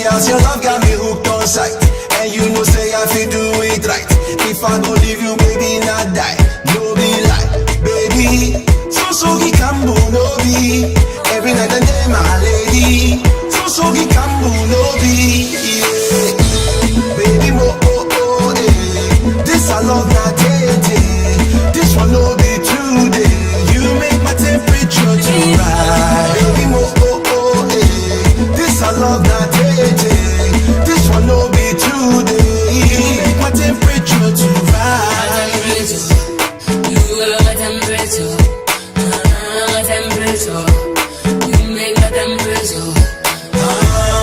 as your love got me hooked on sight. And you know say I feel do it right. If I go leave you, baby, not die. No be lie, baby. So he can no be. Every night and day, my lady. So he can no be. Yeah. Baby, mo oh oh eh. This I love not day. This one no be today. You make my temperature too right. Baby, mo oh oh eh. This I love not day. This one no be today. You make my temperature too right. You are my temperature. Temperature. You make my temperature.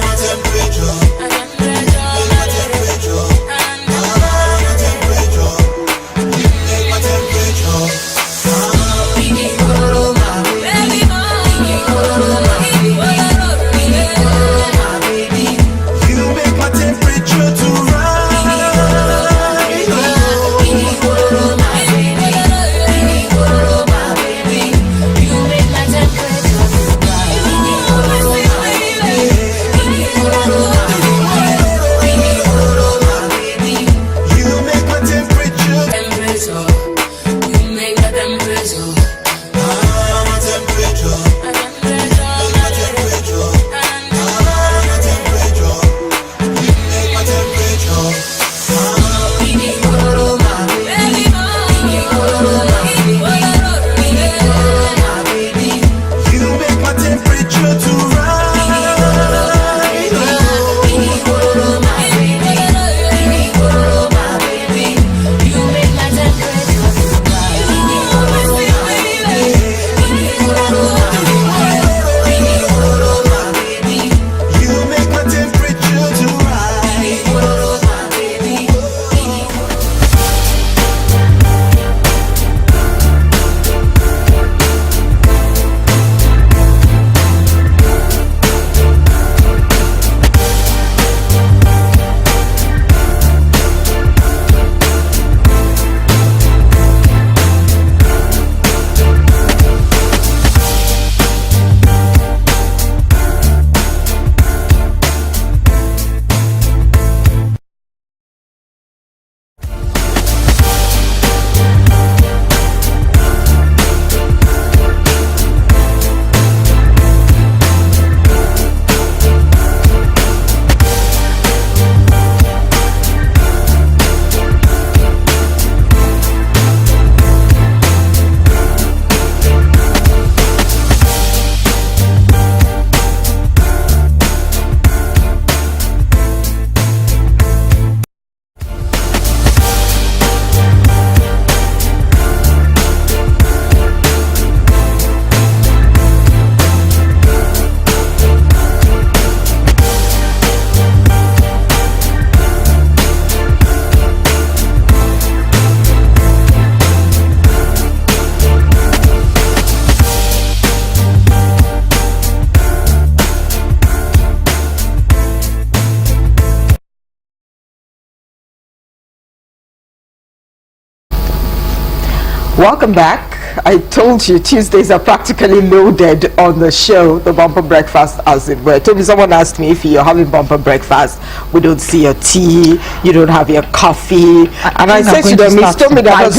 My temperature. Welcome back. I told you Tuesdays are practically loaded on the show, the bumper breakfast as it were. Told me someone asked me if you're having bumper breakfast, we don't see your tea, you don't have your coffee. And I said to them, he's told me that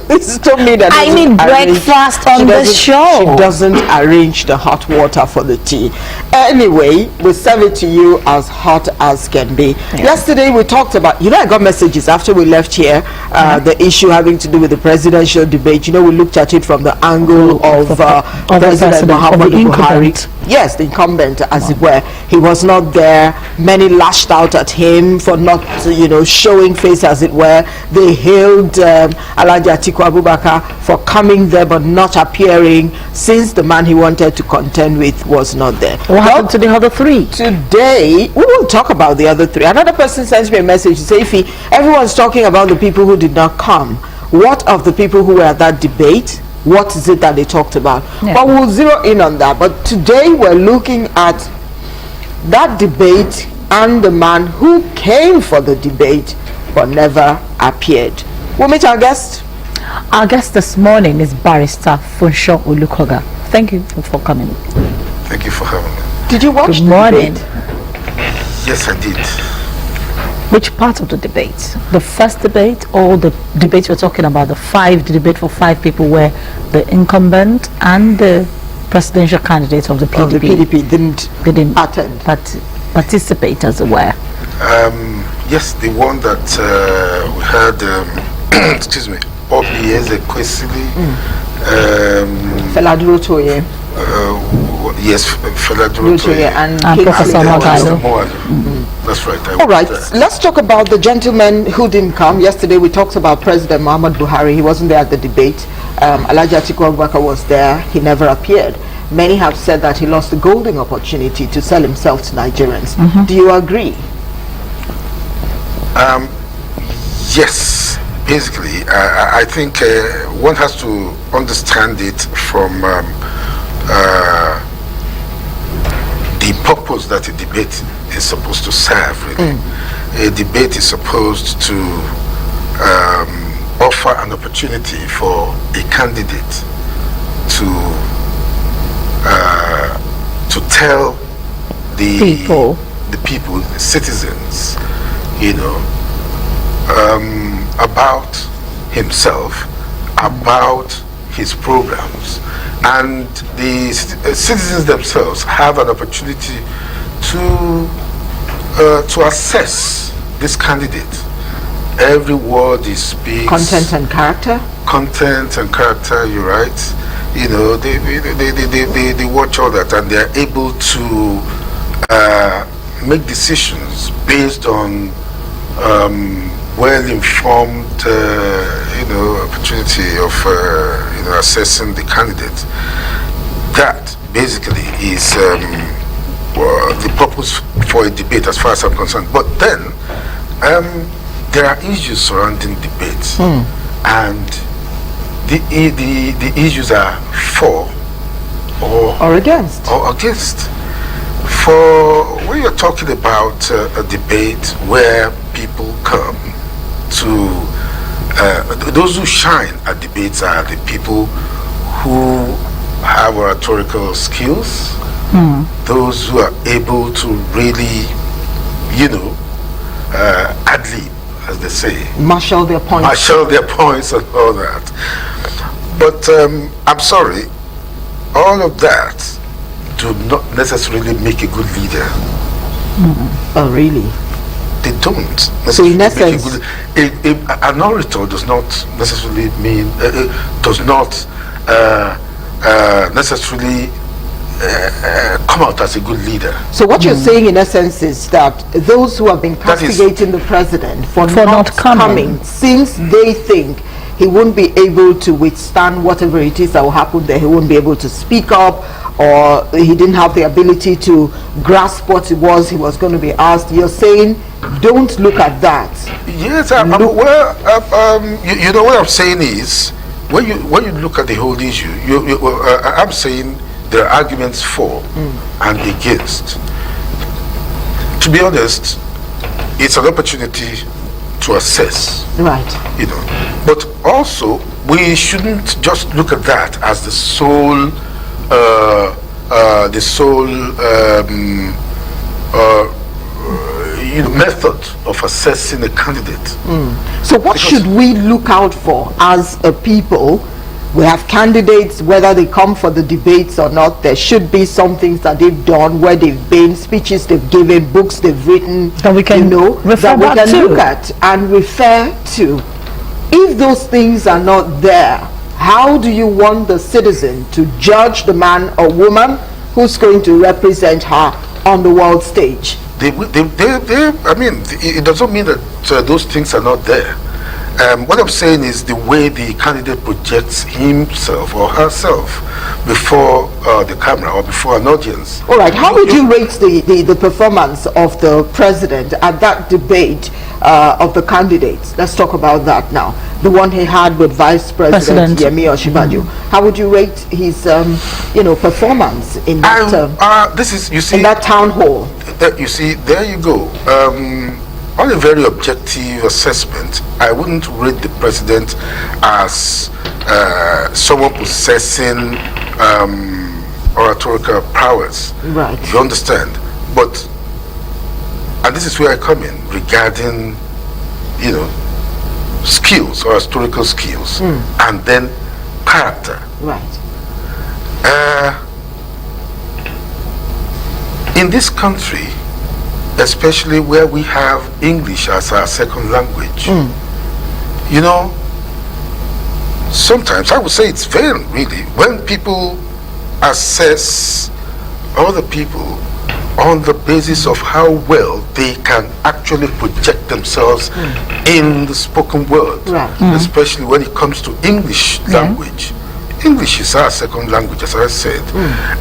he's told me that I need breakfast on the show. She doesn't arrange the hot water for the tea. Anyway, we serve it to you as hot as can be. Yeah. Yesterday we talked about, I got messages after we left here, the issue having to do with the presidential debate. We looked at it from the angle of President Muhammadu Buhari. Yes, the incumbent, as it were. He was not there. Many lashed out at him for not, showing face, as it were. They hailed Alhaji Atiku Abubakar for coming there but not appearing, since the man he wanted to contend with was not there. What happened to the other three? Today, we won't talk about the other three. Another person sends me a message to say, everyone's talking about the people who did not come. What of the people who were at that debate? What is it that they talked about? Yeah. But we'll zero in on that. But today we're looking at that debate and the man who came for the debate but never appeared. We'll meet our guest. Our guest this morning is Barrister FUNSO OLUKOGA. Thank you for coming. Thank you for having me. Did you watch Good morning. Debate? Yes, I did. Which part of the debate? The first debate or the debate we're talking about, the debate for 5 people where the incumbent and the presidential candidate of the PDP, the PDP didn't attend. Participate, as it were? Yes, the one that we had, excuse me, Obieze Kwesili, Feladuro Toye. Yes, Feladuro Toye. And Professor Mogalo. That's right. All right, let's talk about the gentleman who didn't come. Yesterday we talked about President Muhammad Buhari. He wasn't there at the debate. Alhaji Atiku Abubakar was there. He never appeared. Many have said that he lost a golden opportunity to sell himself to Nigerians. Do you agree? Yes. Basically, I think one has to understand it from the purpose that a debate is supposed to serve, really. A debate is supposed to offer an opportunity for a candidate to tell the people, the citizens, about himself, about his programs, and the citizens themselves have an opportunity to assess this candidate. Every word he speaks. Content and character. Content and character. You're right. They watch all that, and they are able to make decisions based on well-informed, opportunity of, assessing the candidate. That basically is the purpose for a debate, as far as I'm concerned. But then there are issues surrounding debates, and the issues are for or against. For when you're talking about a debate where people come to, those who shine at debates are the people who have oratorical skills, those who are able to really, ad-lib, as they say. Marshal their points. Marshal their points and all that. But I'm sorry, all of that do not necessarily make a good leader. Oh, really? They don't. So in essence, an orator does not necessarily mean necessarily come out as a good leader. So what you're saying in essence is that those who have been castigating the president for not coming, since they think he won't be able to withstand whatever it is that will happen there, he won't be able to speak up, or he didn't have the ability to grasp what it was he was going to be asked. You're saying don't look at that. Yes, you know what I'm saying is, when you look at the whole issue, I'm saying there are arguments for and against. To be honest, it's an opportunity to assess. Right. But also we shouldn't just look at that as the sole method of assessing a candidate. So what should we look out for as a people? We have candidates, whether they come for the debates or not. There should be some things that they've done, where they've been, speeches they've given, books they've written, that we can look at and refer to. If those things are not there, how do you want the citizen to judge the man or woman who's going to represent her on the world stage? I mean, it doesn't mean that those things are not there. What I'm saying is the way the candidate projects himself or herself before the camera or before an audience. All right, how would you rate the performance of the president at that debate of the candidates? Let's talk about that now. The one he had with Vice President Yemi Osinbajo. How would you rate his, performance in that? In that town hall. You see, there you go. On a very objective assessment, I wouldn't rate the president as someone possessing oratorical prowess. Right. You understand? But and this is where I come in regarding, skills or historical skills, and then character. Right. In this country, especially where we have English as our second language, sometimes I would say it's vain, really, when people assess other people on the basis of how well they can actually project themselves in the spoken word, especially when it comes to English language. English is our second language, as I said,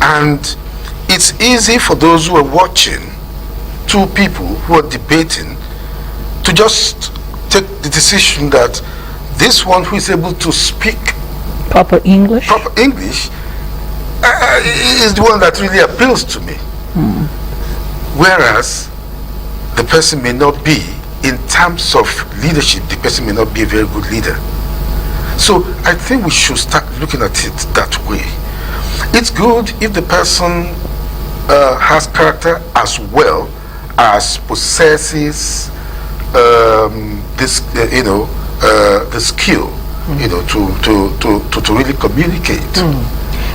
and it's easy for those who are watching, two people who are debating, to just take the decision that this one who is able to speak proper English is the one that really appeals to me. Whereas the person may not be, in terms of leadership, the person may not be a very good leader. So I think we should start looking at it that way. It's good if the person has character as well as possesses this, the skill, to really communicate.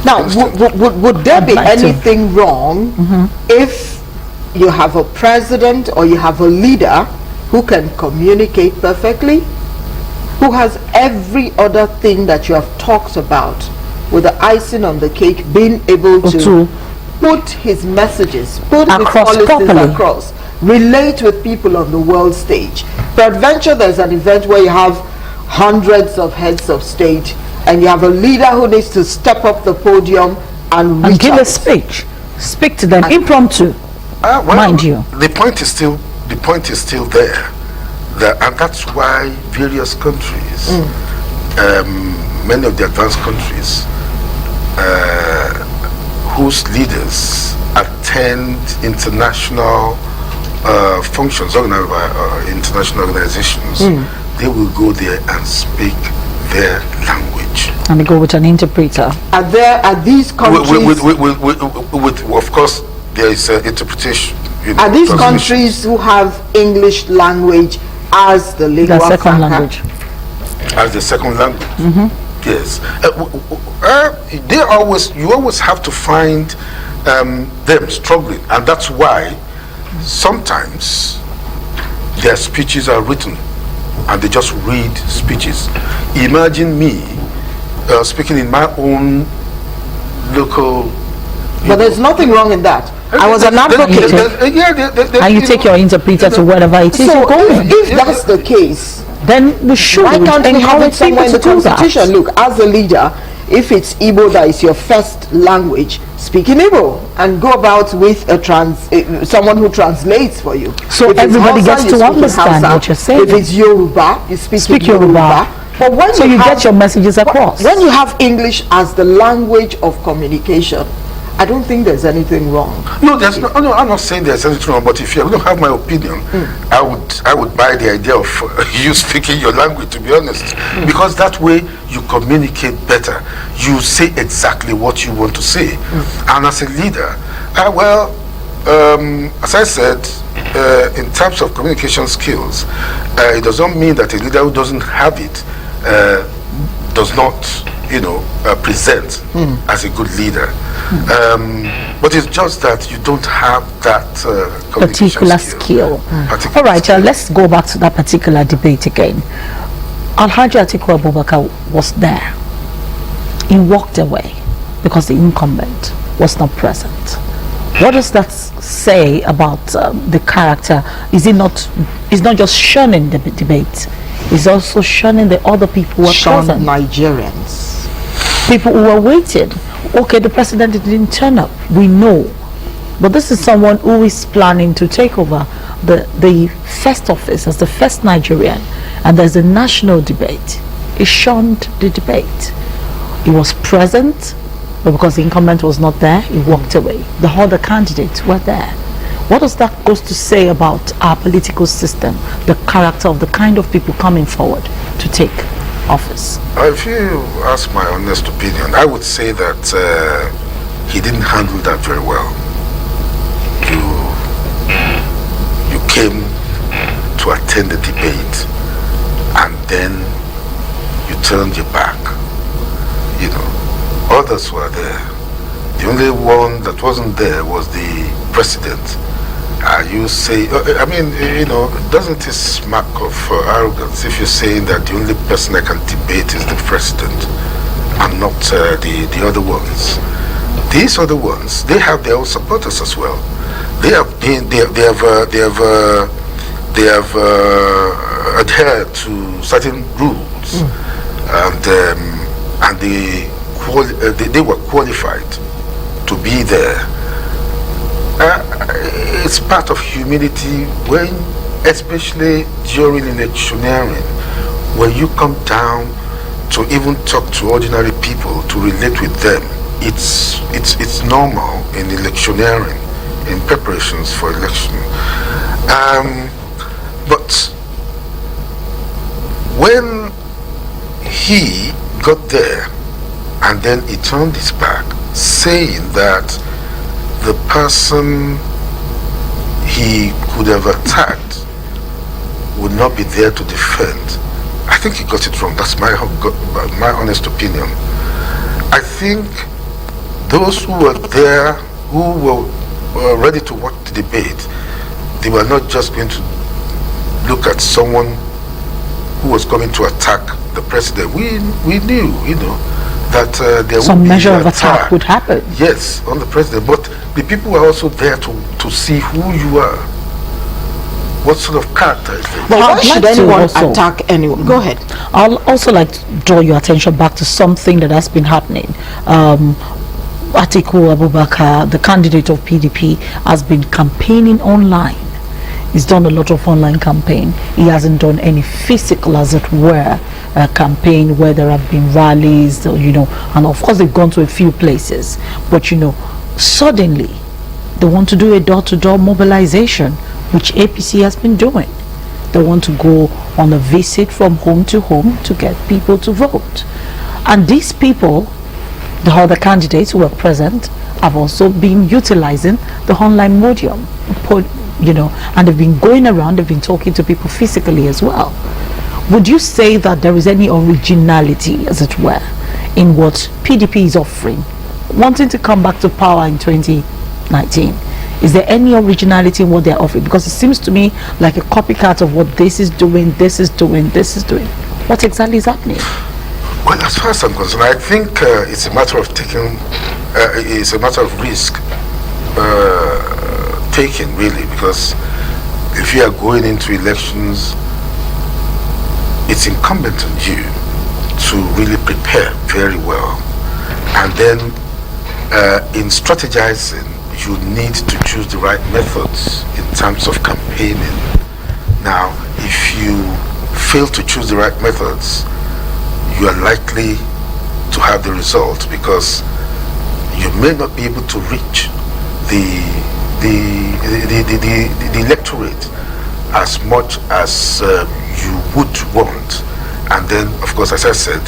Now, would there be anything wrong if you have a president or you have a leader who can communicate perfectly, who has every other thing that you have talked about, with the icing on the cake, being able to put his messages, put his policies across, relate with people on the world stage? Peradventure, there's an event where you have hundreds of heads of state, and you have a leader who needs to step up the podium and give a speak to them, impromptu. Mind you, the point is still there, and that's why various countries, many of the advanced countries, whose leaders attend international functions organized by international organizations, they will go there and speak their language. And they go with an interpreter. Are these countries... With of course, there is interpretation. Are these countries who have English language as the lingua second franca? language? As the second language. Yes. You always have to find them struggling, and that's why sometimes their speeches are written and they just read speeches. Imagine me speaking in my own local... But there's nothing wrong in that. I was an advocate. And you take your interpreter to wherever it is you're going. If that's the case, then we should why can't we have it somewhere in the Constitution? That. Look, as a leader, if it's Igbo that is your first language, speak in Igbo and go about with a someone who translates for you. So if everybody Hausa, gets to understand what you're saying. If it's Yoruba, you speak Yoruba. But when so you get your messages across. When you have English as the language of communication, I don't think there's anything wrong. No, I'm not saying there's anything wrong, but if you don't have my opinion, I would buy the idea of you speaking your language, to be honest, because that way you communicate better. You say exactly what you want to say. And as a leader, as I said, in terms of communication skills, it does not mean that a leader who doesn't have it does not present as a good leader. But it's just that you don't have that particular skill. All right, let's go back to that particular debate again. Alhaji Atiku Abubakar was there. He walked away because the incumbent was not present. What does that say about the character? Is not just shunning the debate, he's also shunning the other people who are present. Nigerians. People who were waiting. Okay, the president didn't turn up, we know. But this is someone who is planning to take over the first office as the first Nigerian, and there's a national debate. He shunned the debate. He was present, but because the incumbent was not there, he walked away. The other candidates were there. What does that goes to say about our political system, the character of the kind of people coming forward to take office? If you ask my honest opinion, I would say that he didn't handle that very well. You came to attend the debate and then you turned your back. You know, others were there. The only one that wasn't there was the president. You say, I mean, you know, doesn't it smack of arrogance if you're saying that the only person that can debate is the president and not the other ones? These other ones, they have their own supporters as well. They have adhered to certain rules, and they were qualified to be there. It's part of humility when, especially during electioneering, when you come down to even talk to ordinary people, to relate with them. It's normal in electioneering, in preparations for election. But when he got there and then he turned his back, saying that the person he could have attacked would not be there to defend, I think he got it wrong. That's my honest opinion. I think those who were there, who were ready to watch the debate, they were not just going to look at someone who was coming to attack the president. We knew, you know, that there some would be measure of attack would happen. Yes, on the president. But the people were also there to see who you are, what sort of character is it. But why I'd should like to anyone also- attack anyone? Go ahead. I'll also like to draw your attention back to something that has been happening. Atiku Abubakar, the candidate of PDP, has been campaigning online. He's done a lot of online campaign. He hasn't done any physical, as it were, campaign where there have been rallies, you know, and of course they've gone to a few places. But you know, suddenly they want to do a door-to-door mobilization, which APC has been doing. They want to go on a visit from home to home to get people to vote. And these people, the other candidates who were present, have also been utilizing the online medium, you know, and they've been going around, they've been talking to people physically as well. Would you say that there is any originality, as it were, in what PDP is offering, wanting to come back to power in 2019? Is there any originality in what they're offering? Because it seems to me like a copycat of what this is doing, this is doing, this is doing. What exactly is happening? Well, as far as I'm concerned, I think it's a matter of taking, it's a matter of risk taking, really, because if you are going into elections, it's incumbent on you to really prepare very well. And then in strategizing, you need to choose the right methods in terms of campaigning. Now, if you fail to choose the right methods, you are likely to have the result, because you may not be able to reach the electorate as much as you would want. And then, of course, as I said,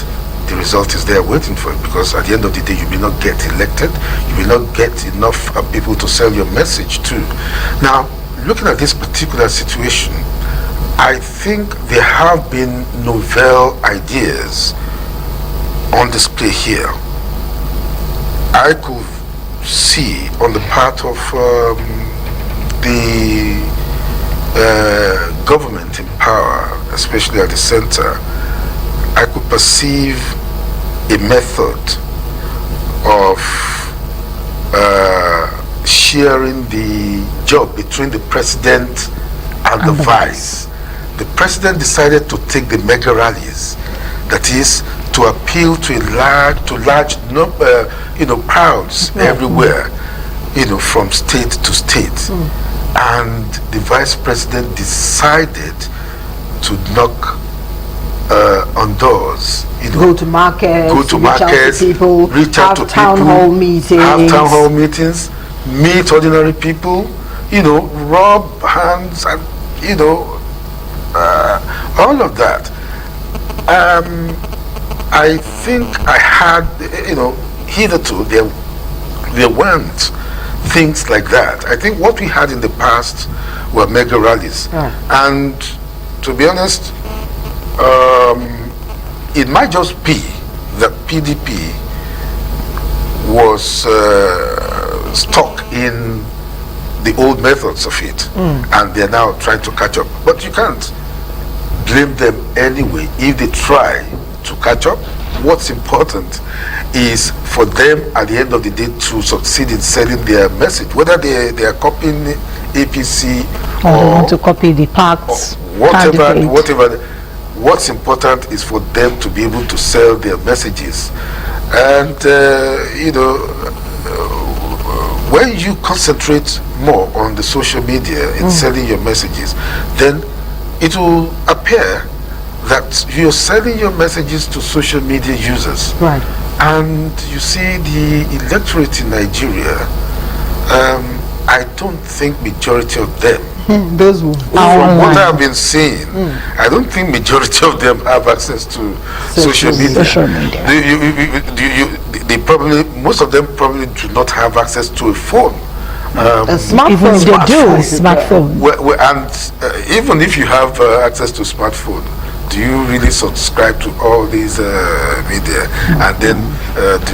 the result is there waiting for you, because at the end of the day you may not get elected, you will not get enough people to sell your message to. Now, looking at this particular situation, I think there have been novel ideas on display here. I could see on the part of the government in power, especially at the center, I could perceive a method of sharing the job between the president and the vice. The president decided to take the mega rallies, that is, to appeal to large number, crowds everywhere, from state to state. And the vice president decided to knock on doors, go to markets, reach out to people, have town hall meetings, meet ordinary people, rub hands, and all of that. I think I had, hitherto there weren't things like that. I think what we had in the past were mega rallies. And to be honest, it might just be that PDP was stuck in the old methods of it, and they're now trying to catch up. But you can't blame them anyway if they try to catch up. What's important is for them at the end of the day to succeed in selling their message, whether they are copying APC or they want to copy the parts, whatever. What's important is for them to be able to sell their messages. And when you concentrate more on the social media in selling your messages, then it will appear that you're selling your messages to social media users. Right. And you see the electorate in Nigeria, I don't think majority of them, those who from what I've been seeing, I don't think majority of them have access to social media. They probably, most of them probably do not have access to a phone. a smartphone. Even if they do, smartphone. And even if you have access to smartphone, do you really subscribe to all these media? And then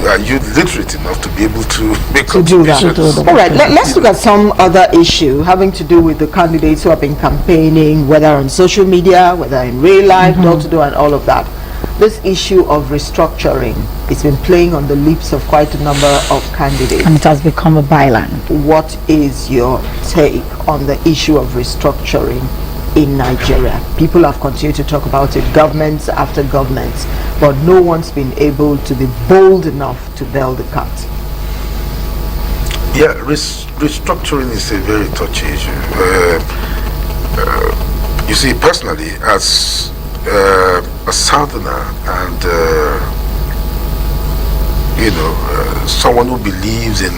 are you literate enough to be able to make to do that? All right, let's look at some other issue having to do with the candidates who have been campaigning, whether on social media, whether in real life, door-to-door and all of that. This issue of restructuring, it's been playing on the lips of quite a number of candidates. And it has become a byline. What is your take on the issue of restructuring in Nigeria? People have continued to talk about it, governments after governments, but no one's been able to be bold enough to bail the cat. Yeah, restructuring is a very touchy issue. You see, personally, as a southerner and someone who believes in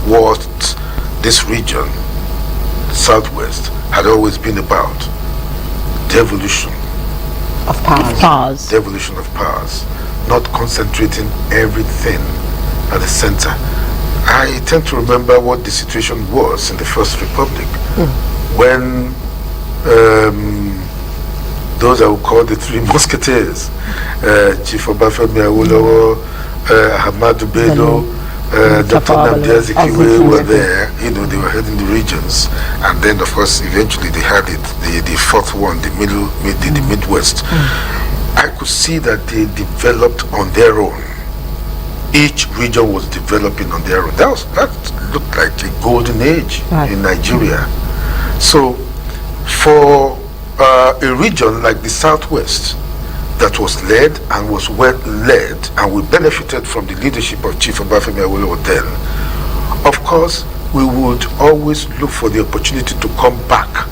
what this region, Southwest, had always been about, devolution of powers. Devolution of powers, not concentrating everything at the center. I tend to remember what the situation was in the First Republic when those I would call the Three Musketeers, Chief Obafemi Awolowo, Ahmadu Bello, Dr. Nnamdi Azikiwe were there. They were heading the regions, and then of course eventually they had the fourth one, the Midwest. I could see that they developed on their own. Each region was developing on their own. That looked like a golden age in Nigeria. So for a region like the Southwest that was led and was well led, and we benefited from the leadership of Chief Obafemi Awolowo then, of course we would always look for the opportunity to come back,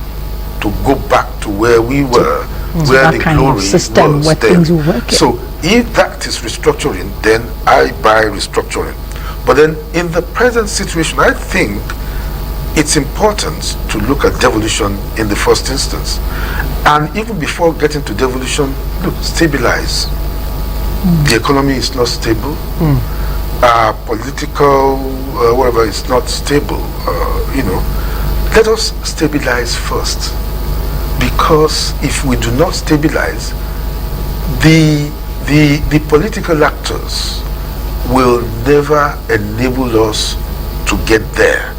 to go back to where we were, where the glory system, was where then. things were working. So if that is restructuring, then I buy restructuring. But then in the present situation, I think it's important to look at devolution in the first instance. And even before getting to devolution, look, stabilize. The economy is not stable. Political, whatever, is not stable. Let us stabilize first. Because if we do not stabilize, the political actors will never enable us to get there.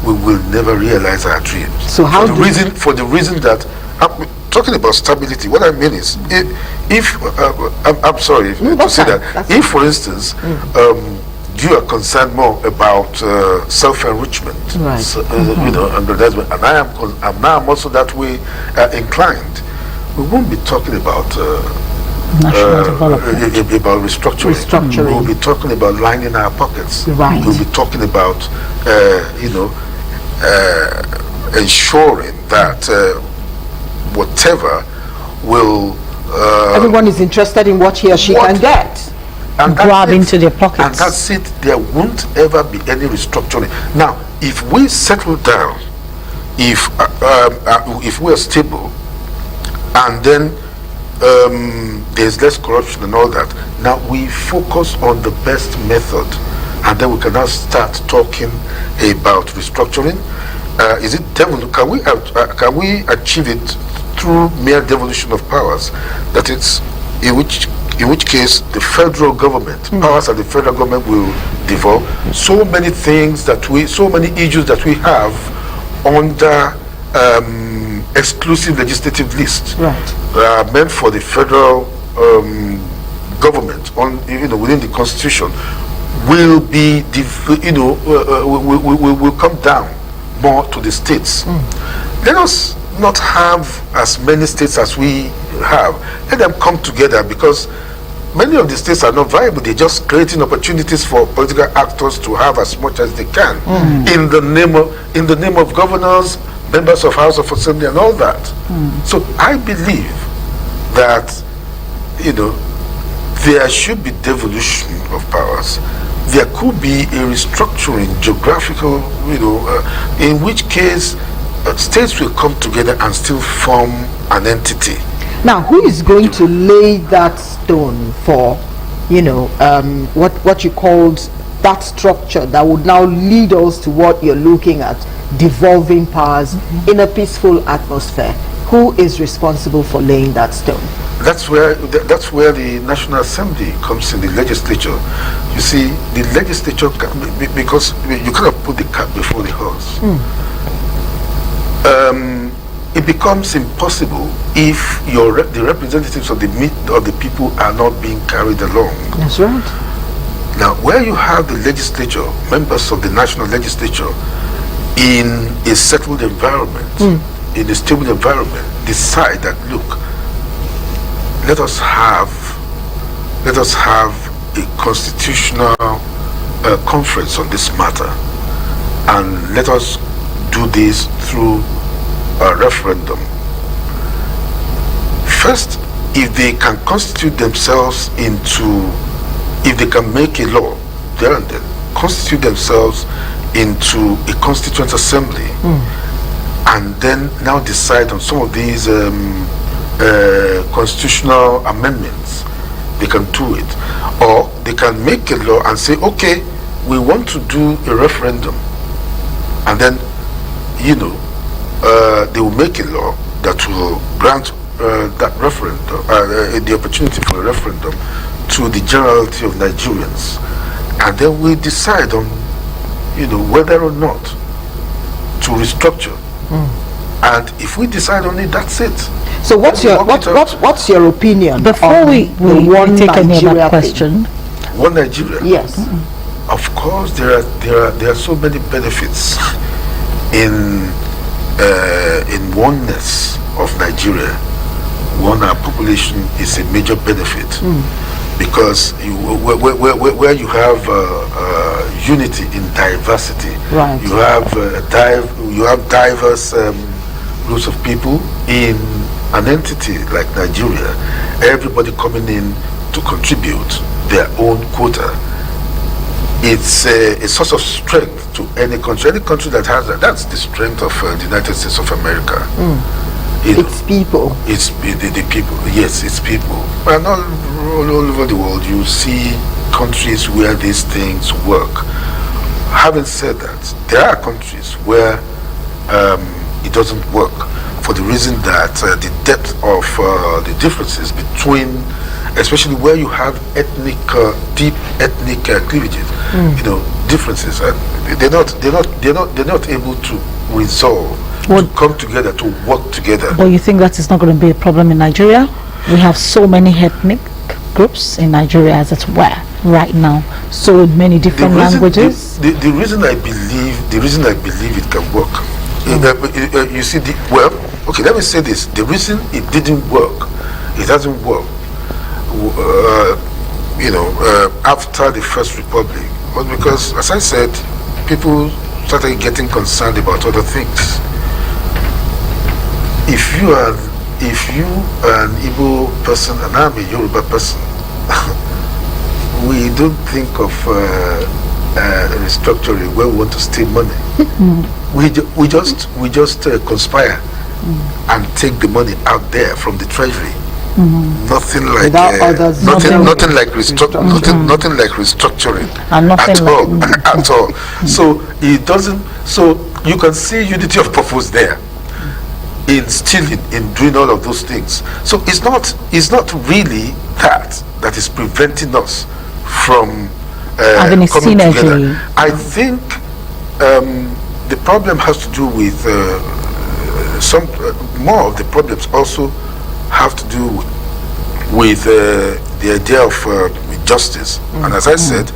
We will never realize our dreams. So how for the reason that I'm talking about stability, what I mean is, if I'm sorry to say that, if for instance you are concerned more about self-enrichment, aggrandizement, and I'm also that way inclined, we won't be talking about about restructuring. We'll be talking about lining our pockets. We'll be talking about ensuring that whatever will everyone is interested in what he or she can get and grab into their pockets. And that's it. There won't ever be any restructuring. Now, if we settle down, if we are stable, and then there's less corruption and all that, now we focus on the best method and then we can now start talking about restructuring. Can we achieve it through mere devolution of powers? That is, in which case the federal government, powers of the federal government will devolve. So many issues that we have under exclusive legislative list, meant for the federal government within the constitution will be will come down more to the states. Let us not have as many states as we have. Let them come together, because many of the states are not viable. They're just creating opportunities for political actors to have as much as they can in the name of governors, members of House of Assembly, and all that. So I believe that there should be devolution of powers. There could be a restructuring, geographical, in which case states will come together and still form an entity. Now, who is going to lay that stone for, what you called that structure that would now lead us to what you're looking at, devolving powers in a peaceful atmosphere? Who is responsible for laying that stone? That's where the National Assembly comes in, the legislature. You see, the legislature, because you cannot put the cart before the horse. It becomes impossible if the representatives of the people are not being carried along. That's right. Now, where you have the legislature, members of the national legislature, in a settled environment, in a stable environment, decide that, look, let us have a constitutional conference on this matter, and let us do this through a referendum. First, if they can constitute themselves if they can make a law there and then, constitute themselves into a constituent assembly, and then now decide on some of these constitutional amendments, they can do it. Or they can make a law and say, okay, we want to do a referendum, and then they will make a law that will grant that referendum, the opportunity for a referendum to the generality of Nigerians, and then we decide on whether or not to restructure. And if we decide on it, that's it. So what's your opinion before we take any other question? One Nigeria. Yes. Of course, there are so many benefits in oneness of Nigeria. Our population is a major benefit, because where you have unity in diversity, right. You have diverse groups of people in an entity like Nigeria. Everybody coming in to contribute their own quota. It's a source of strength to any country. Any country that has that, that's the strength of the United States of America. It's people. It's the people. Yes, it's people. And all over the world, you see countries where these things work. Having said that, there are countries where it doesn't work, for the reason that the depth of the differences between, especially where you have deep ethnic cleavages, differences, they're not able to resolve, to come together, to work together. But you think that is not going to be a problem in Nigeria? We have so many ethnic groups in Nigeria as it were right now, so many different languages. The reason I believe it can work. You see, okay, let me say this. The reason it didn't work, it hasn't worked, after the First Republic, was because, as I said, people started getting concerned about other things. If you are an Igbo person and I'm a Yoruba person, we don't think of restructuring where we want to steal money. We just conspire and take the money out there from the treasury Nothing like Without others, nothing like restructuring And nothing at all. At all. So it doesn't. So you can see unity of purpose there in stealing, in doing all of those things. So it's not really that is preventing us from having a coming synergy. together. I think the problem has to do with some more of the problems also have to do with the idea of justice. And as I said,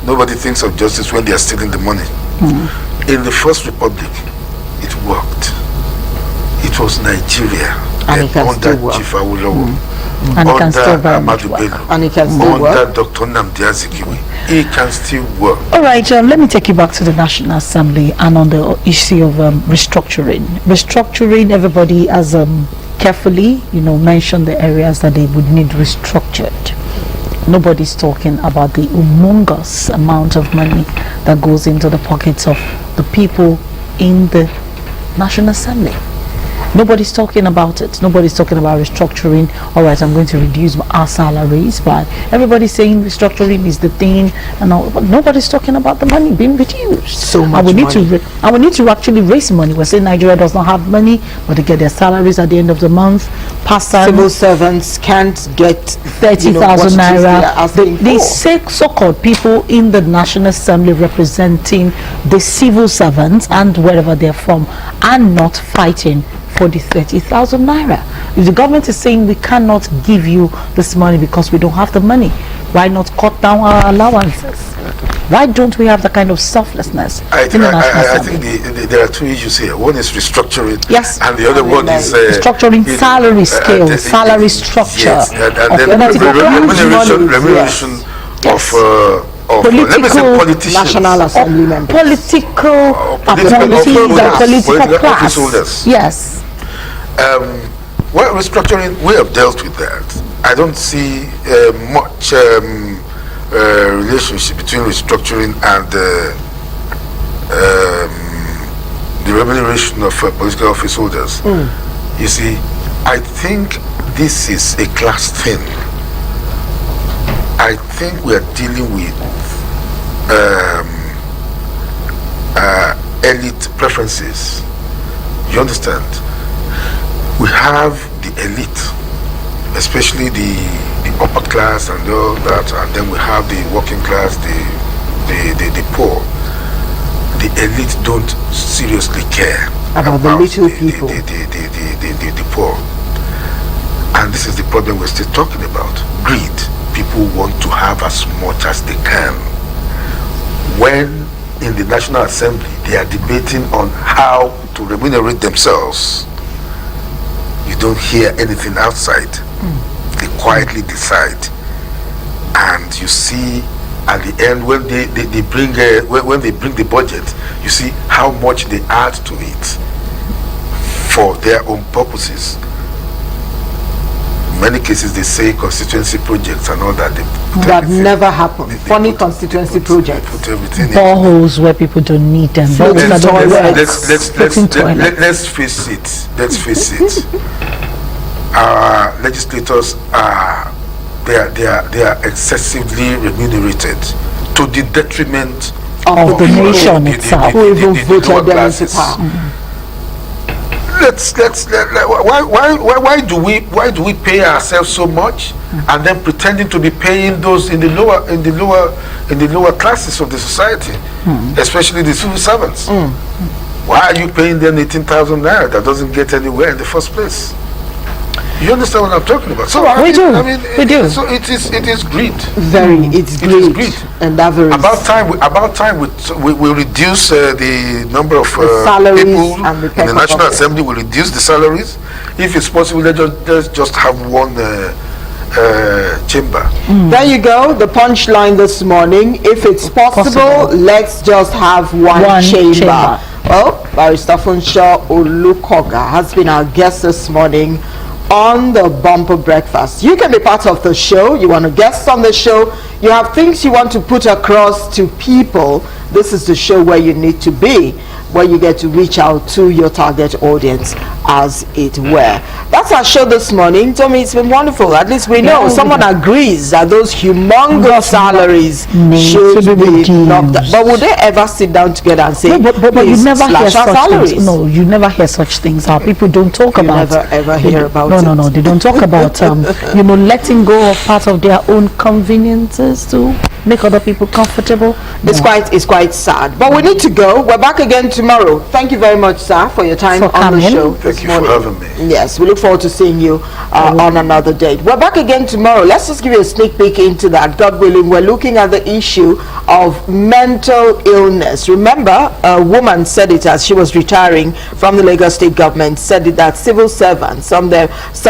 nobody thinks of justice when they are stealing the money. In the First Republic, it worked. It was Nigeria And it can under still work. Chief Awolowo, And it can still under very much Ahmadu work. Bello, And it can still under work. Dr. Nnamdi Azikiwe. It can still work. All right, John, let me take you back to the National Assembly and on the issue of restructuring. Restructuring, everybody has carefully, mentioned the areas that they would need restructured. Nobody's talking about the humongous amount of money that goes into the pockets of the people in the National Assembly. Nobody's talking about it. Nobody's talking about restructuring. All right, I'm going to reduce our salaries, but everybody's saying restructuring is the thing, and all, but nobody's talking about the money being reduced. So much and we need money. we need to actually raise money. We're saying Nigeria does not have money, but they get their salaries at the end of the month. Civil servants can't get 30,000 naira. The for. so-called people in the National Assembly representing the civil servants and wherever they're from are not fighting for the 30,000 naira. If the government is saying we cannot give you this money because we don't have the money, why not cut down our allowances? Why don't we have the kind of selflessness in the National I Assembly? think there are two issues here. One is restructuring, Yes. and the other one is Restructuring salary scale, salary structure, yes, and of then political remuneration Yes. of let me say Political politicians, National Assembly members. political appointees and political class. office holders. Yes. Well, restructuring, we have dealt with that. I don't see much relationship between restructuring and the remuneration of political office holders. You see, I think this is a class thing. I think we are dealing with elite preferences. You understand? We have the elite, especially the upper class and all that, and then we have the working class, the poor. The elite don't seriously care About the little people. The poor. And this is the problem we're still talking about. Greed. People want to have as much as they can. When in the National Assembly they are debating on how to remunerate themselves, you don't hear anything outside. They quietly decide, and you see at the end when they bring when they bring the budget, you see how much they add to it for their own purposes. In many cases they say constituency projects and all that. That never happened. Funny constituency projects. Put everything in. Boreholes where people don't need them. Floating Boreholes that don't toilets. work. Let's face it. Let's face it. Our legislators are they are excessively remunerated to the detriment Of the nation itself. Who even the voted lower them into classes. power. Why do we pay ourselves so much and then pretending to be paying those in the lower classes of the society, especially the civil servants? Why are you paying them 18,000 naira that doesn't get anywhere in the first place? You understand what I'm talking about? So We do. So it is greed. It's It is great. greed. And avarice. About time we reduce the number of salaries people and the in the National Assembly. We reduce the salaries. If it's possible, let's just have one chamber. There you go, the punchline this morning. If it's possible, let's just have one chamber. Well, Barrister FUNSO OLUKOGA has been our guest this morning on the Bumper Breakfast. You can be part of the show. You want to guest on the show. You have things you want to put across to people this is the show where you need to be, where you get to reach out to your target audience, as it were. That's our show this morning. Tommy, it's been wonderful. At least we know someone agrees that those humongous salaries should be knocked out. But would they ever sit down together and say, but you never hear such salaries? things. No, you never hear such things. Our people don't talk about. Never ever hear about it. No. They don't talk about letting go of part of their own conveniences to make other people comfortable. It's quite sad. But we need to go. We're back again tomorrow. Thank you very much, sir, for your time on the show. Thank you for having me. Yes, we look forward to seeing you on another date. We're back again tomorrow. Let's just give you a sneak peek into that. God willing, we're looking at the issue of mental illness. Remember, a woman said it as she was retiring from the Lagos State government, said it that civil servants, some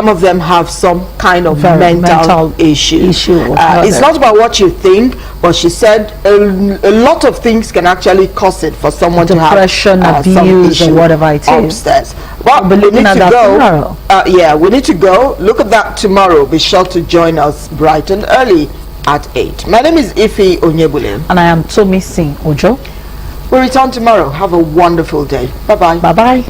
of them have some kind of mental issue. It's not about what you think, but she said a lot of things can actually cause it for someone to have depression, abuse, or whatever it is. Upstairs. Well, we need to go. We need to go. Look at that tomorrow. Be sure to join us bright and early at 8. My name is Ife Onyebule. And I am Tomi Singh Ojo. We'll return tomorrow. Have a wonderful day. Bye-bye. Bye-bye.